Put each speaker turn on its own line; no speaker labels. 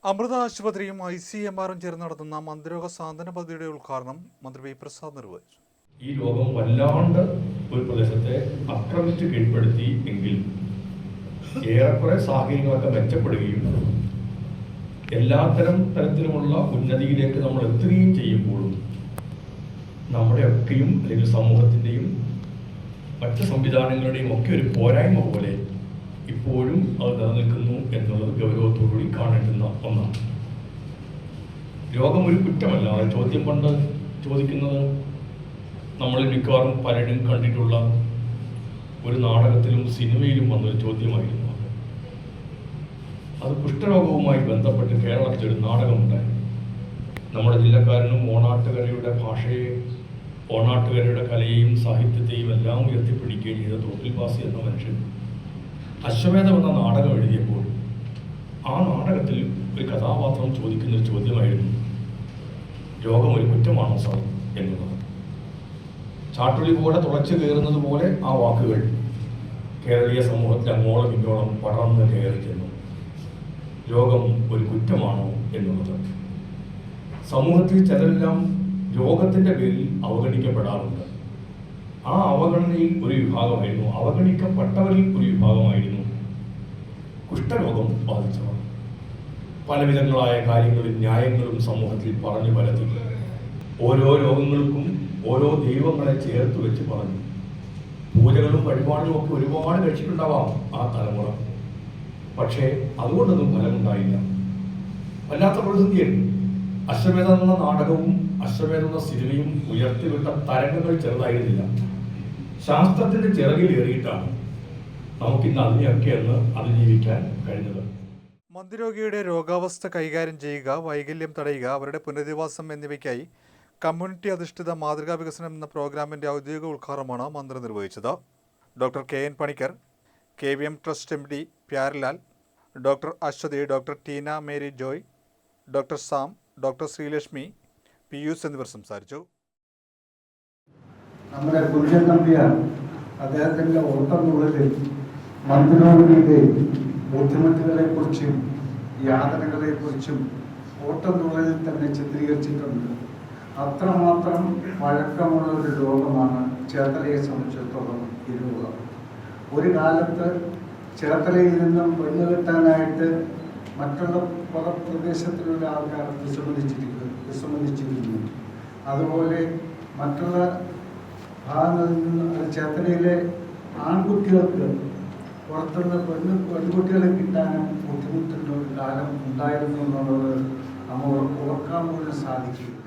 അമൃത ആശുപത്രിയും ICMR-ഉം ചേർന്ന് നടത്തുന്ന മന്ത്രിരോഗ സാന്ത്വന പദ്ധതിയുടെ ഉദ്ഘാടനം മന്ത്രി വി പ്രസാദ് നിർവഹിച്ചു.
ഈ രോഗം വല്ലാണ്ട് ഒരു പ്രദേശത്തെ ആക്രമിച്ച് കീഴ്പ്പെടുത്തി എങ്കിൽ ഏറെക്കുറെ സാഹചര്യങ്ങളൊക്കെ മെച്ചപ്പെടുകയും തരത്തിലുമുള്ള ഉന്നതിയിലേക്ക് നമ്മൾ എത്തുകയും ചെയ്യുമ്പോഴും നമ്മുടെയൊക്കെയും അല്ലെങ്കിൽ സമൂഹത്തിൻ്റെയും മറ്റ് സംവിധാനങ്ങളുടെയും ഒക്കെ ഒരു പോരായ്മ പോലെ ഇപ്പോഴും അത് നിലനിൽക്കുന്നു എന്നുള്ളത് ഗൗരവത്തോടുകൂടി കാണേണ്ടുന്ന ഒന്നാണ്. രോഗം ഒരു കുറ്റമല്ല. ചോദ്യം പണ്ട് ചോദിക്കുന്നത് നമ്മളിൽ മിക്കവാറും പലരും കണ്ടിട്ടുള്ള ഒരു നാടകത്തിലും സിനിമയിലും വന്നൊരു ചോദ്യമായിരുന്നു. അത് കുഷ്ഠരോഗവുമായി ബന്ധപ്പെട്ട് കേരളത്തിലൊരു നാടകമുണ്ടായി. നമ്മുടെ ജില്ലക്കാരനും ഓണാട്ടുകരയുടെ ഭാഷയെ, ഓണാട്ടുകരയുടെ കലയെയും സാഹിത്യത്തെയും എല്ലാം ഉയർത്തിപ്പിടിക്കുകയും ചെയ്ത തോട്ടിൽ വാസി എന്ന മനുഷ്യൻ അശ്വമേധം എന്ന നാടകം എഴുതിയപ്പോൾ ആ നാടകത്തിൽ ഒരു കഥാപാത്രം ചോദിക്കുന്നൊരു ചോദ്യമായിരുന്നു, രോഗം ഒരു കുറ്റമാണോ സാർ എന്നുള്ളത്. ചാട്ടുളി പോലെ തുളച്ചു കയറുന്നത് പോലെ ആ വാക്കുകൾ കേരളീയ സമൂഹത്തിൽ അങ്ങോളം ഇങ്ങോളം പടർന്ന് കയറി ചെന്നു. രോഗം ഒരു കുറ്റമാണോ എന്നുള്ളത്. സമൂഹത്തിൽ ചിലരെല്ലാം രോഗത്തിൻ്റെ പേരിൽ അവഗണിക്കപ്പെടാറുണ്ട്. ആ അവഗണനയിൽ ഒരു വിഭാഗമായിരുന്നു, അവഗണിക്കപ്പെട്ടവരിൽ ഒരു വിഭാഗമായിരുന്നു കുഷ്ഠരോഗം ബാധിച്ചവർ. പലവിധങ്ങളായ കാര്യങ്ങളും ന്യായങ്ങളും സമൂഹത്തിൽ പറഞ്ഞു പരത്തി ഓരോ രോഗങ്ങൾക്കും ഓരോ ദൈവങ്ങളെ ചേർത്ത് വെച്ച് പറഞ്ഞു. പൂജകളും വഴിപാടുകളും ഒക്കെ ഒരുപാട് കഴിച്ചിട്ടുണ്ടാവാം ആ തലമുറ. പക്ഷേ അതുകൊണ്ടൊന്നും ഫലമുണ്ടായില്ല. വല്ലാത്ത പ്രതിസന്ധിയായിരുന്നു. അശ്വമേധം എന്ന നാടകവും അശ്വമേധം എന്ന സിനിമയും ഉയർത്തിവിട്ട തരംഗങ്ങൾ ചെറുതായിരുന്നില്ല. ശാസ്ത്രത്തിന്റെ ചിറകിലേറിയിട്ടാണ് നമുക്കിന്ന് അതിനെയൊക്കെ ഒന്ന് അതിജീവിക്കാൻ കഴിഞ്ഞത്.
മന്ദിരോഗിയുടെ രോഗാവസ്ഥ കൈകാര്യം ചെയ്യുക, വൈകല്യം തടയുക, അവരുടെ പുനരധിവാസം എന്നിവയ്ക്കായി കമ്മ്യൂണിറ്റി അധിഷ്ഠിത മാതൃകാ വികസനം എന്ന പ്രോഗ്രാമിന്റെ ഔദ്യോഗിക ഉദ്ഘാടനമാണ് മന്ത്രി നിർവഹിച്ചത്. Doctor KN Panicker, KVM trust MD Pyarelal, doctor Aswathy, doctor Teena Mary Joy, doctor Sam, doctor Sreelakshmi, Piyus എന്നിവർ സംസാരിച്ചു.
നമ്മുടെ കുര്യൻ നമ്പ്യാർ അദ്ദേഹത്തിൻ്റെ ഓട്ടംതുള്ളലിൽ മന്ത്രിരോഗിയുടെ ബുദ്ധിമുട്ടുകളെക്കുറിച്ചും യാതനകളെക്കുറിച്ചും ഓട്ടംതുള്ളലിൽ തന്നെ ചിത്രീകരിച്ചിട്ടുണ്ട്. അത്രമാത്രം പഴക്കമുള്ള ഒരു രോഗമാണ് ചേർത്തലയെ സംബന്ധിച്ചിടത്തോളം ഈ രോഗം. ഒരു കാലത്ത് ചേർത്തലയിൽ നിന്നും പെണ്ണ് കെട്ടാനായിട്ട് മറ്റുള്ള പല പ്രദേശത്തിലുള്ള ആൾക്കാർ വിസമ്മതിച്ചിരുന്നു. അതുപോലെ മറ്റുള്ള ഭാഗങ്ങളിൽ നിന്ന് ചേർത്തലയിലെ ആൺകുട്ടികൾക്ക് പുറത്തുള്ള പെൺകുട്ടികളെ കിട്ടാനും ബുദ്ധിമുട്ടുള്ള ഒരു കാലം ഉണ്ടായിരുന്നു എന്നുള്ളത് നമ്മൾ ഓർക്കാൻ പോലും സാധിക്കില്ല.